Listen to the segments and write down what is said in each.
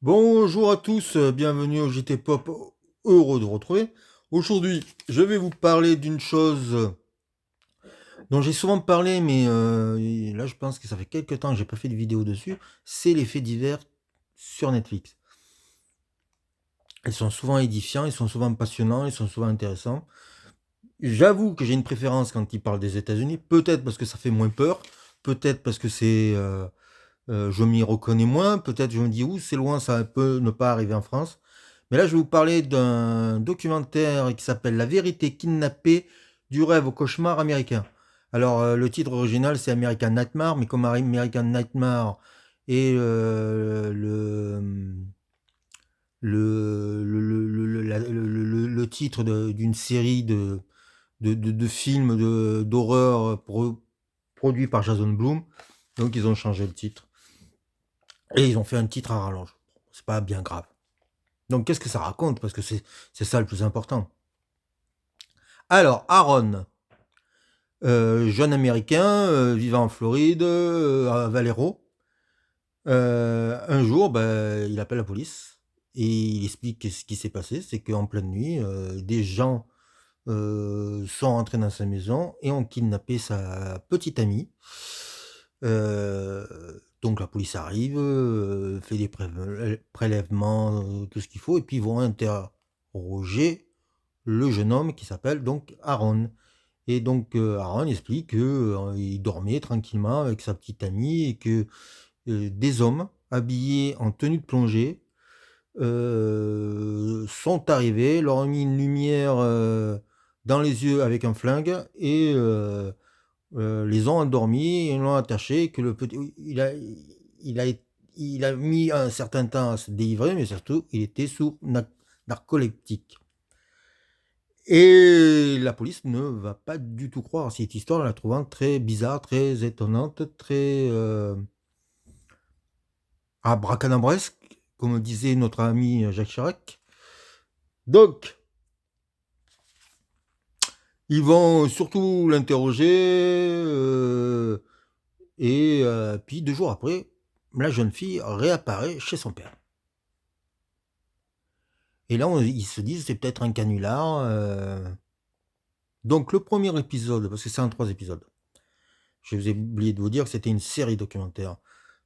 Bonjour à tous, bienvenue au JT Pop, heureux de vous retrouver. Aujourd'hui, je vais vous parler d'une chose dont j'ai souvent parlé, mais là je pense que ça fait quelques temps que j'ai pas fait de vidéo dessus, c'est les faits divers sur Netflix. Ils sont souvent édifiants, ils sont souvent passionnants, ils sont souvent intéressants. J'avoue que j'ai une préférence quand ils parlent des États-Unis, peut-être parce que ça fait moins peur, peut-être parce que je m'y reconnais moins, peut-être je me dis, ouh, c'est loin, ça peut ne pas arriver en France. Mais là, je vais vous parler d'un documentaire qui s'appelle La vérité kidnappée du rêve au cauchemar américain. Alors, le titre original, c'est American Nightmare, mais comme American Nightmare est le titre d'une série de films d'horreur produits par Jason Blum, donc ils ont changé le titre. Et ils ont fait un titre à rallonge. C'est pas bien grave. Donc, qu'est-ce que ça raconte? Parce que c'est ça le plus important. Alors, Aaron, jeune américain vivant en Floride, à Valero, un jour, il appelle la police et il explique ce qui s'est passé. C'est qu'en pleine nuit, des gens sont entrés dans sa maison et ont kidnappé sa petite amie. Donc la police arrive, fait des prélèvements, tout ce qu'il faut, et puis ils vont interroger le jeune homme qui s'appelle donc Aaron. Et donc Aaron explique qu'il dormait tranquillement avec sa petite amie et que des hommes habillés en tenue de plongée sont arrivés, leur ont mis une lumière dans les yeux avec un flingue et les ont endormis et l'ont attaché. Que le petit, il a, il a mis un certain temps à se délivrer, mais surtout il était sous narcoleptique. Et la police ne va pas du tout croire à cette histoire, en la trouvant très bizarre, très étonnante, très abracadabresque, comme disait notre ami Jacques Chirac. Donc, ils vont surtout l'interroger, et puis 2 jours après, la jeune fille réapparaît chez son père. Et là, ils se disent, c'est peut-être un canular. Donc, le premier épisode, parce que c'est en 3 épisodes, je vous ai oublié de vous dire que c'était une série documentaire.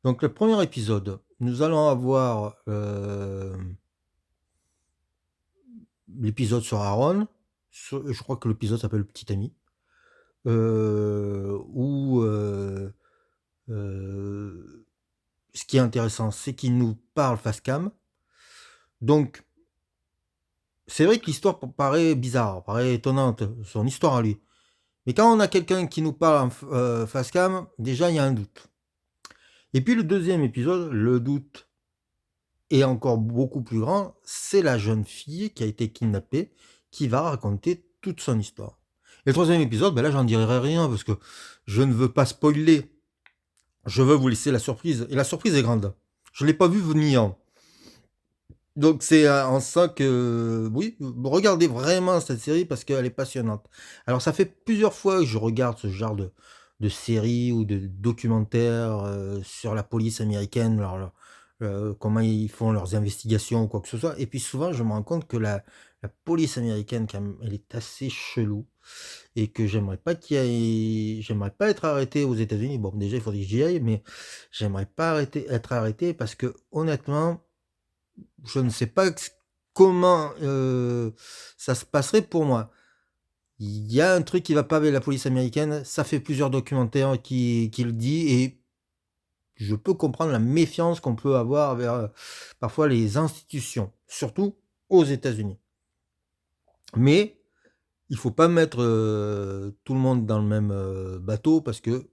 Donc, le premier épisode, nous allons avoir l'épisode sur Aaron. Je crois que l'épisode s'appelle Petit Ami. Où ce qui est intéressant, c'est qu'il nous parle face cam. Donc, c'est vrai que l'histoire paraît bizarre, paraît étonnante, son histoire à lui. Mais quand on a quelqu'un qui nous parle en face cam, déjà il y a un doute. Et puis le deuxième épisode, le doute est encore beaucoup plus grand, c'est la jeune fille qui a été kidnappée qui va raconter toute son histoire. Et le troisième épisode, là j'en dirai rien parce que je ne veux pas spoiler. Je veux vous laisser la surprise. Et la surprise est grande. Je ne l'ai pas vu venir. Donc c'est en ça que, oui, regardez vraiment cette série parce qu'elle est passionnante. Alors ça fait plusieurs fois que je regarde ce genre de série ou de documentaire sur la police américaine, comment ils font leurs investigations ou quoi que ce soit. Et puis souvent je me rends compte que la police américaine, quand même, elle est assez chelou et que j'aimerais pas être arrêté aux États-Unis. Bon, déjà il faudrait que j'y aille, mais j'aimerais pas être arrêté parce que honnêtement je ne sais pas comment ça se passerait pour moi. Il y a un truc qui va pas avec la police américaine, ça fait plusieurs documentaires qui le dit et je peux comprendre la méfiance qu'on peut avoir vers parfois les institutions, surtout aux États-Unis. Mais il faut pas mettre tout le monde dans le même bateau parce que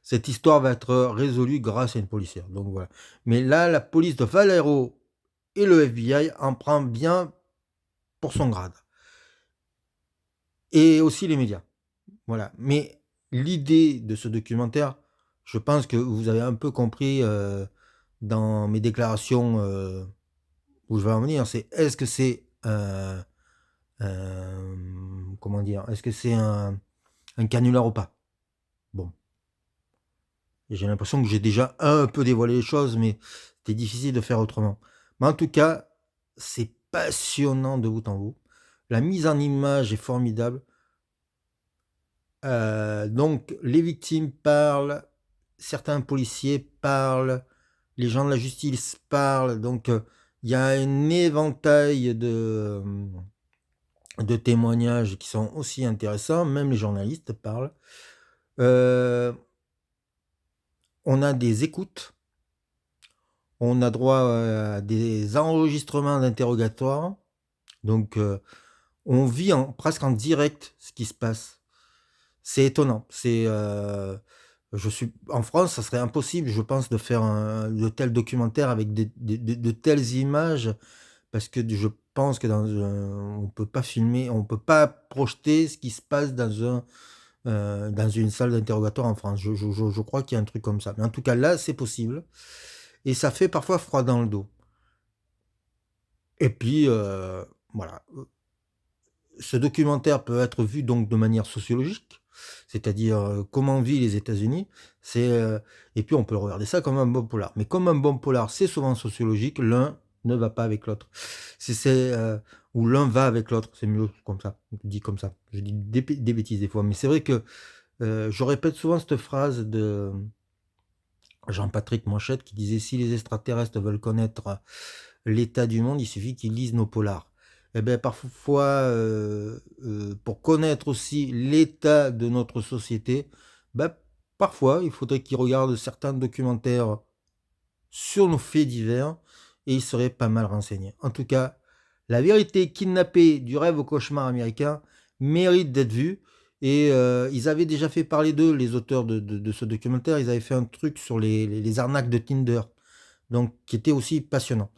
cette histoire va être résolue grâce à une policière. Donc voilà. Mais là, la police de Valero et le FBI en prend bien pour son grade. Et aussi les médias. Voilà. Mais l'idée de ce documentaire, je pense que vous avez un peu compris dans mes déclarations où je vais en venir, c'est est-ce que c'est comment dire, est-ce que c'est un canular ou pas? Bon. Et j'ai l'impression que j'ai déjà un peu dévoilé les choses, mais c'était difficile de faire autrement. Mais en tout cas, c'est passionnant de bout en bout. La mise en image est formidable. Donc les victimes parlent, certains policiers parlent, les gens de la justice parlent, donc il y a un éventail de témoignages qui sont aussi intéressants, même les journalistes parlent. Heu, on a des écoutes, on a droit, à des enregistrements d'interrogatoires, donc on vit presque en direct ce qui se passe. C'est étonnant, je suis en France, ça serait impossible, je pense, de faire de tels documentaires avec de telles images parce que je pense que on peut pas filmer, on peut pas projeter ce qui se passe dans une salle d'interrogatoire en France. Je crois qu'il y a un truc comme ça. Mais en tout cas, là, c'est possible et ça fait parfois froid dans le dos. Et puis, voilà, ce documentaire peut être vu donc de manière sociologique, c'est-à-dire, comment vivent les États-Unis. Et puis on peut regarder ça comme un bon polar. Mais comme un bon polar, c'est souvent sociologique, l'un ne va pas avec l'autre. Ou l'un va avec l'autre, c'est mieux comme ça, dit comme ça. Je dis des bêtises des fois, mais c'est vrai que, je répète souvent cette phrase de Jean-Patrick Manchette qui disait: «Si les extraterrestres veulent connaître l'état du monde, il suffit qu'ils lisent nos polars». Et beh, parfois, pour connaître aussi l'état de notre société, bah, parfois, il faudrait qu'ils regardent certains documentaires sur nos faits divers et ils seraient pas mal renseignés. En tout cas, La vérité kidnappée du rêve au cauchemar américain mérite d'être vue et ils avaient déjà fait parler d'eux, les auteurs de ce documentaire. Ils avaient fait un truc sur les arnaques de Tinder, donc qui était aussi passionnant.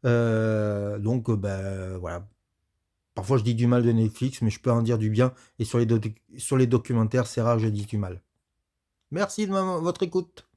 Donc bah, voilà. Parfois, je dis du mal de Netflix, mais je peux en dire du bien et sur les documentaires, c'est rare que je dise du mal. Merci de votre écoute.